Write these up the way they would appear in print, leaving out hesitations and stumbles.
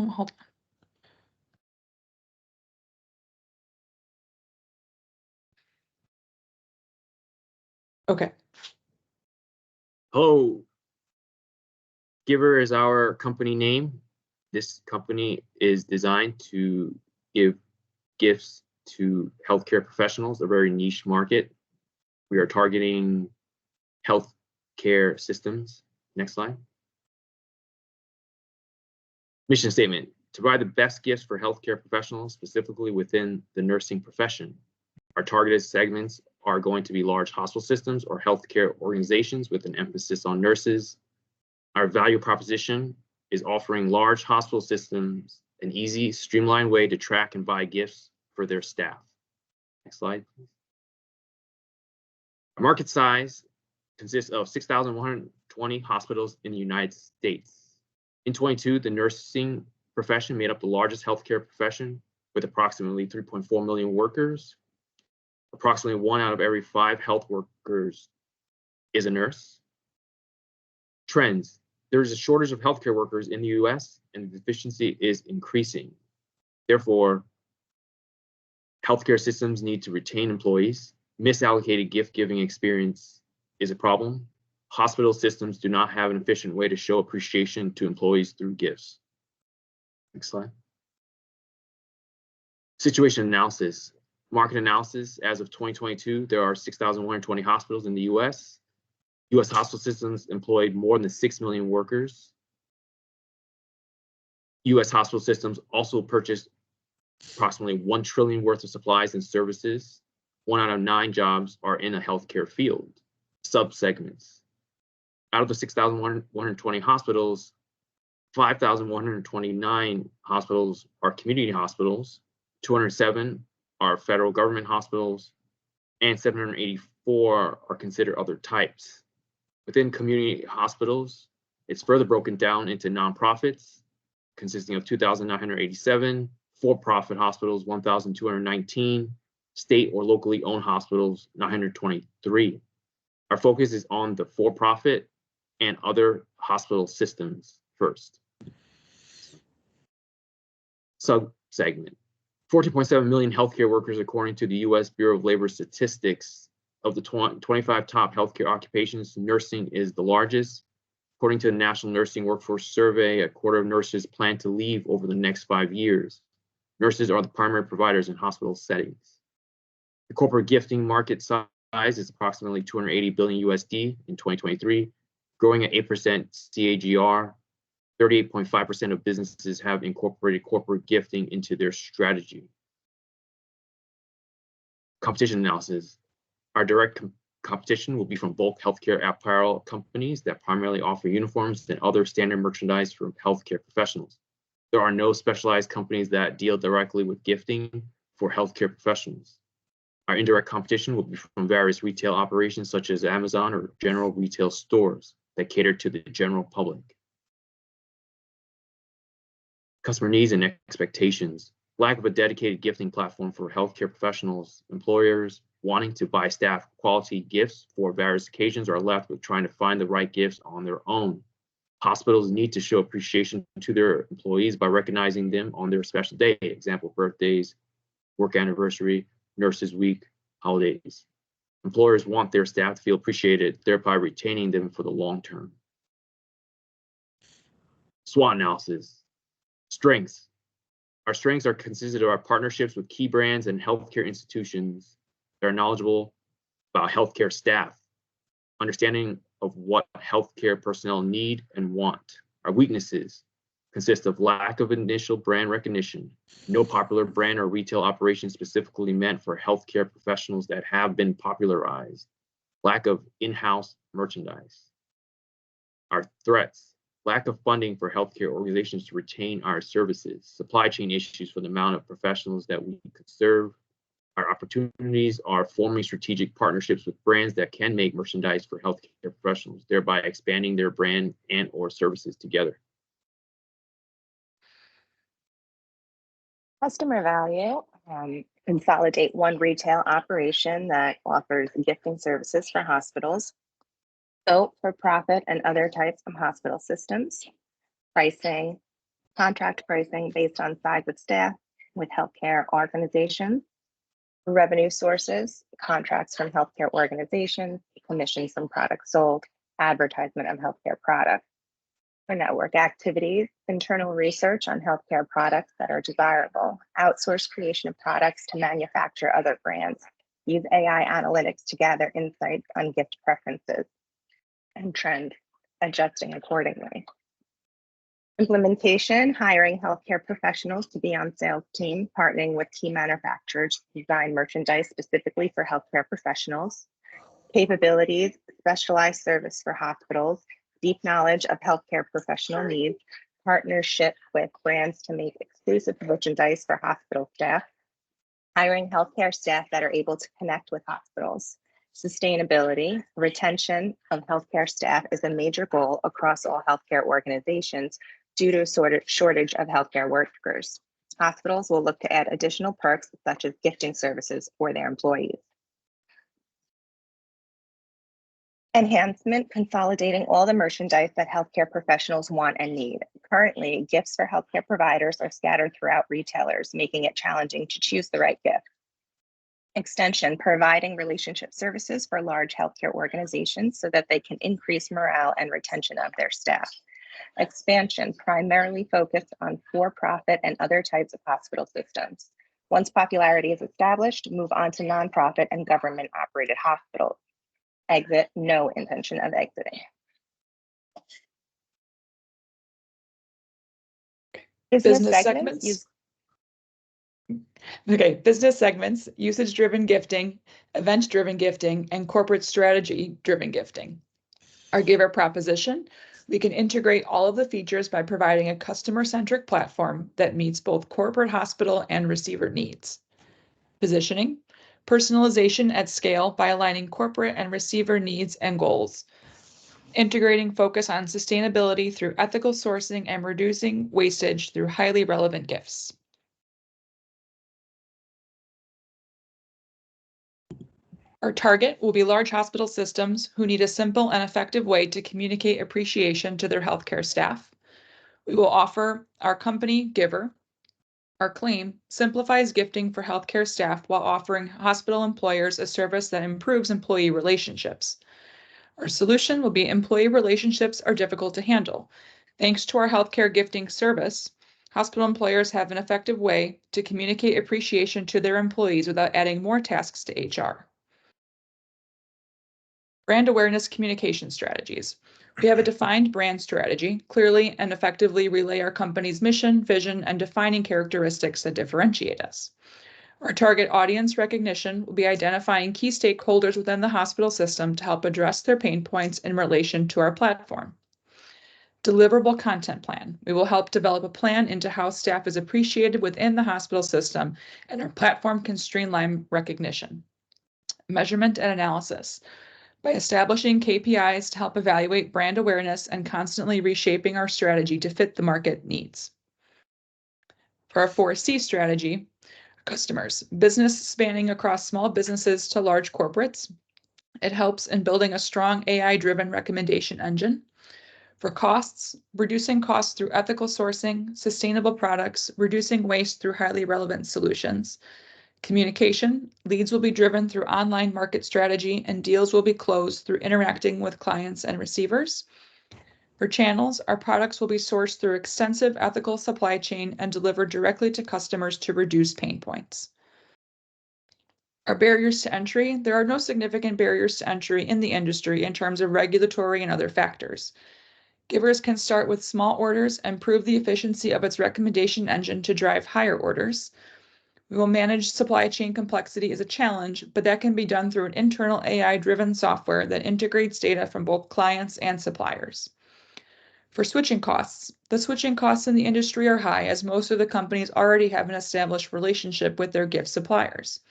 Hold on. Okay. Hello. Giver is our company name. This company is designed to give gifts to healthcare professionals, a very niche market. We are targeting healthcare systems. Next slide. Mission statement: to provide the best gifts for healthcare professionals, specifically within the nursing profession. Our targeted segments are going to be large hospital systems or healthcare organizations with an emphasis on nurses. Our value proposition is offering large hospital systems an easy, streamlined way to track and buy gifts for their staff. Next slide, please. Our market size consists of 6,120 hospitals in the United States. In 22, the nursing profession made up the largest healthcare profession with approximately 3.4 million workers. Approximately 1 out of every 5 health workers is a nurse. Trends: there is a shortage of healthcare workers in the US and the deficiency is increasing. Therefore, healthcare systems need to retain employees. Misallocated gift giving experience is a problem. Hospital systems do not have an efficient way to show appreciation to employees through gifts. Next slide. Situation analysis. Market analysis: as of 2022, there are 6,120 hospitals in the US. US hospital systems employed more than 6 million workers. US hospital systems also purchased approximately 1 trillion worth of supplies and services. 1 out of 9 jobs are in a healthcare field. Subsegments: out of the 6,120 hospitals, 5,129 hospitals are community hospitals, 207 are federal government hospitals, and 784 are considered other types. Within community hospitals, it's further broken down into nonprofits, consisting of 2,987, for-profit hospitals, 1,219, state or locally owned hospitals, 923. Our focus is on the for-profit and other hospital systems first. Sub-segment: 14.7 million healthcare workers, according to the US Bureau of Labor Statistics. Of the 25 top healthcare occupations, nursing is the largest. According to the National Nursing Workforce Survey, a quarter of nurses plan to leave over the next 5 years. Nurses are the primary providers in hospital settings. The corporate gifting market size is approximately 280 billion USD in 2023, growing at 8% CAGR. 38.5% of businesses have incorporated corporate gifting into their strategy. Competition analysis: our direct competition will be from bulk healthcare apparel companies that primarily offer uniforms and other standard merchandise for healthcare professionals. There are no specialized companies that deal directly with gifting for healthcare professionals. Our indirect competition will be from various retail operations such as Amazon or general retail stores that cater to the general public. Customer needs and expectations: lack of a dedicated gifting platform for healthcare professionals. Employers wanting to buy staff quality gifts for various occasions are left with trying to find the right gifts on their own. Hospitals need to show appreciation to their employees by recognizing them on their special day, example, birthdays, work anniversary, nurses week, holidays. Employers want their staff to feel appreciated, thereby retaining them for the long term. SWOT analysis. Strengths: our strengths are consisted of our partnerships with key brands and healthcare institutions that are knowledgeable about healthcare staff, understanding of what healthcare personnel need and want. Our weaknesses consist of lack of initial brand recognition, no popular brand or retail operation specifically meant for healthcare professionals that have been popularized, lack of in-house merchandise. Our threats: lack of funding for healthcare organizations to retain our services, supply chain issues for the amount of professionals that we could serve. Our opportunities are forming strategic partnerships with brands that can make merchandise for healthcare professionals, thereby expanding their brand and or services together. Customer value: consolidate one retail operation that offers gifting services for hospitals, scope for profit and other types of hospital systems, pricing, contract pricing based on size of staff with healthcare organizations, revenue sources, contracts from healthcare organizations, commissions from products sold, advertisement of healthcare products. For network activities, internal research on healthcare products that are desirable, outsource creation of products to manufacture other brands, use AI analytics to gather insights on gift preferences and trends, adjusting accordingly. Implementation, hiring healthcare professionals to be on sales team, partnering with key manufacturers to design merchandise specifically for healthcare professionals. Capabilities, specialized service for hospitals, deep knowledge of healthcare professional needs, partnership with brands to make exclusive merchandise for hospital staff, hiring healthcare staff that are able to connect with hospitals. Sustainability, retention of healthcare staff is a major goal across all healthcare organizations due to a shortage of healthcare workers. Hospitals will look to add additional perks such as gifting services for their employees. Enhancement, consolidating all the merchandise that healthcare professionals want and need. Currently, gifts for healthcare providers are scattered throughout retailers, making it challenging to choose the right gift. Extension, providing relationship services for large healthcare organizations so that they can increase morale and retention of their staff. Expansion, primarily focused on for-profit and other types of hospital systems. Once popularity is established, move on to nonprofit and government-operated hospitals. Exit, no intention of exiting. Business segments. Okay, business segments, usage-driven gifting, event-driven gifting, and corporate strategy-driven gifting. Our giver proposition, we can integrate all of the features by providing a customer-centric platform that meets both corporate hospital and receiver needs. Positioning, personalization at scale by aligning corporate and receiver needs and goals. Integrating focus on sustainability through ethical sourcing and reducing wastage through highly relevant gifts. Our target will be large hospital systems who need a simple and effective way to communicate appreciation to their healthcare staff. We will offer our company, Giver. Our claim simplifies gifting for healthcare staff while offering hospital employers a service that improves employee relationships. Our solution will be employee relationships are difficult to handle. Thanks to our healthcare gifting service, hospital employers have an effective way to communicate appreciation to their employees without adding more tasks to HR. Brand awareness communication strategies. We have a defined brand strategy, clearly and effectively relay our company's mission, vision, and defining characteristics that differentiate us. Our target audience recognition will be identifying key stakeholders within the hospital system to help address their pain points in relation to our platform. Deliverable content plan. We will help develop a plan into how staff is appreciated within the hospital system, and our platform can streamline recognition. Measurement and analysis. By establishing KPIs to help evaluate brand awareness and constantly reshaping our strategy to fit the market needs. For our 4C strategy, customers, business spanning across small businesses to large corporates. It helps in building a strong AI-driven recommendation engine. For costs, reducing costs through ethical sourcing, sustainable products, reducing waste through highly relevant solutions. Communication, leads will be driven through online market strategy and deals will be closed through interacting with clients and receivers. For channels, our products will be sourced through extensive ethical supply chain and delivered directly to customers to reduce pain points. Our barriers to entry, there are no significant barriers to entry in the industry in terms of regulatory and other factors. Givers can start with small orders and prove the efficiency of its recommendation engine to drive higher orders. We will manage supply chain complexity as a challenge, but that can be done through an internal AI-driven software that integrates data from both clients and suppliers. For switching costs, the switching costs in the industry are high as most of the companies already have an established relationship with their gift suppliers.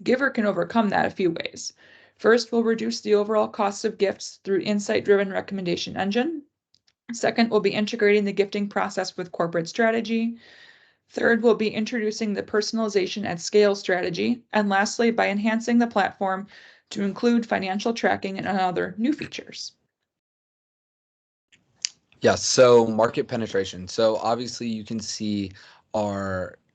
Giver can overcome that a few ways. First, we'll reduce the overall cost of gifts through insight-driven recommendation engine. Second, we'll be integrating the gifting process with corporate strategy. Third, we'll be introducing the personalization at scale strategy. And lastly, by enhancing the platform to include financial tracking and other new features. Yeah, so market penetration. So obviously you can see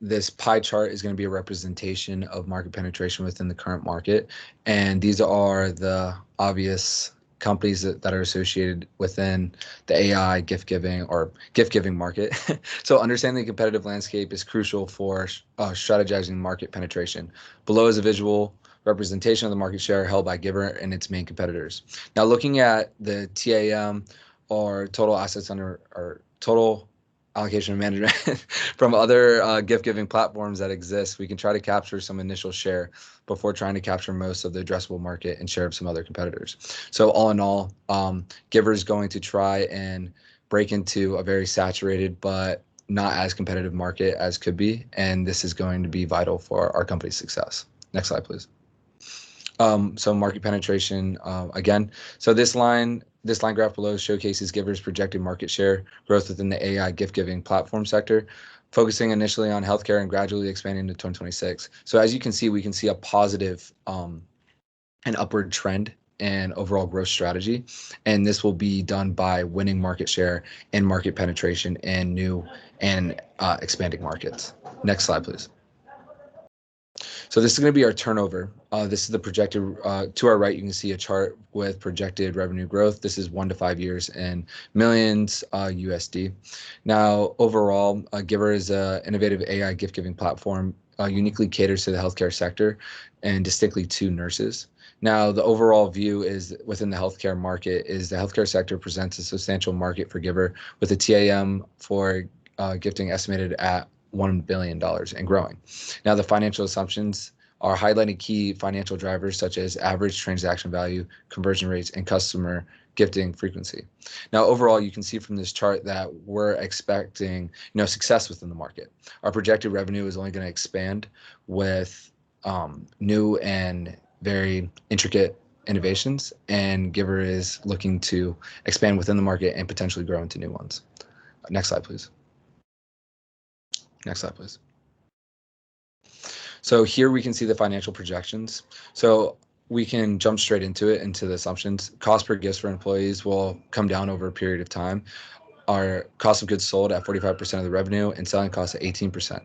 this pie chart is going to be a representation of market penetration within the current market. And these are the obvious companies that are associated within the AI gift giving or gift giving market. So understanding the competitive landscape is crucial for strategizing market penetration. Below is a visual representation of the market share held by Giver and its main competitors. Now looking at the TAM or total assets under or total allocation of management from other gift giving platforms that exist, we can try to capture some initial share before trying to capture most of the addressable market and share of some other competitors. So all in all, Giver is going to try and break into a very saturated but not as competitive market as could be, and this is going to be vital for our company's success. Next slide, please. So market penetration again. So this line graph below showcases Giver's projected market share growth within the AI gift giving platform sector, focusing initially on healthcare and gradually expanding to 2026. So as you can see, we can see a positive and upward trend and overall growth strategy. And this will be done by winning market share and market penetration in new and expanding markets. Next slide, please. So this is going to be our turnover. This is the projected, to our right, you can see a chart with projected revenue growth. This is 1 to 5 years in millions USD. Now, overall, Giver is an innovative AI gift giving platform, uniquely caters to the healthcare sector and distinctly to nurses. Now, the overall view is within the healthcare market is the healthcare sector presents a substantial market for Giver with a TAM for gifting estimated at $1 billion and growing. Now, the financial assumptions are highlighting key financial drivers such as average transaction value, conversion rates, and customer gifting frequency. Now, overall, you can see from this chart that we're expecting, success within the market. Our projected revenue is only going to expand with new and very intricate innovations, and Giver is looking to expand within the market and potentially grow into new ones. Next slide, please. Next slide, please. So here we can see the financial projections. So we can jump straight into the assumptions. Cost per gifts for employees will come down over a period of time. Our cost of goods sold at 45% of the revenue and selling costs at 18%.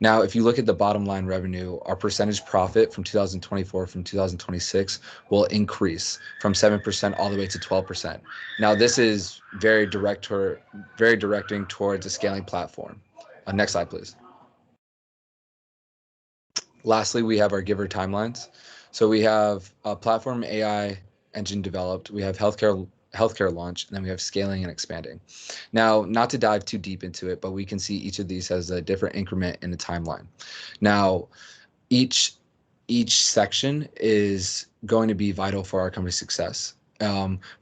Now, if you look at the bottom line revenue, our percentage profit from 2024 from 2026 will increase from 7% all the way to 12%. Now, this is very directing towards a scaling platform. Next slide, please. Lastly, we have our Giver timelines. So we have a platform AI engine developed. We have healthcare launch, and then we have scaling and expanding. Now, not to dive too deep into it, but we can see each of these has a different increment in the timeline. Now, each section is going to be vital for our company's success.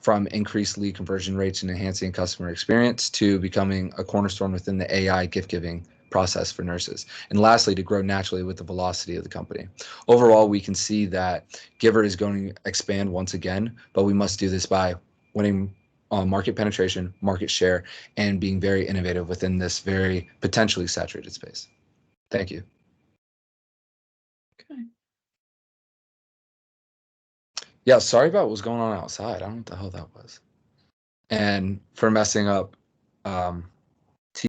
From increased lead conversion rates and enhancing customer experience to becoming a cornerstone within the AI gift giving process for nurses. And lastly, to grow naturally with the velocity of the company. Overall, we can see that Giver is going to expand once again, but we must do this by winning market penetration, market share, and being very innovative within this very potentially saturated space. Thank you. Okay. Yeah, sorry about what's going on outside. I don't know what the hell that was. And for messing up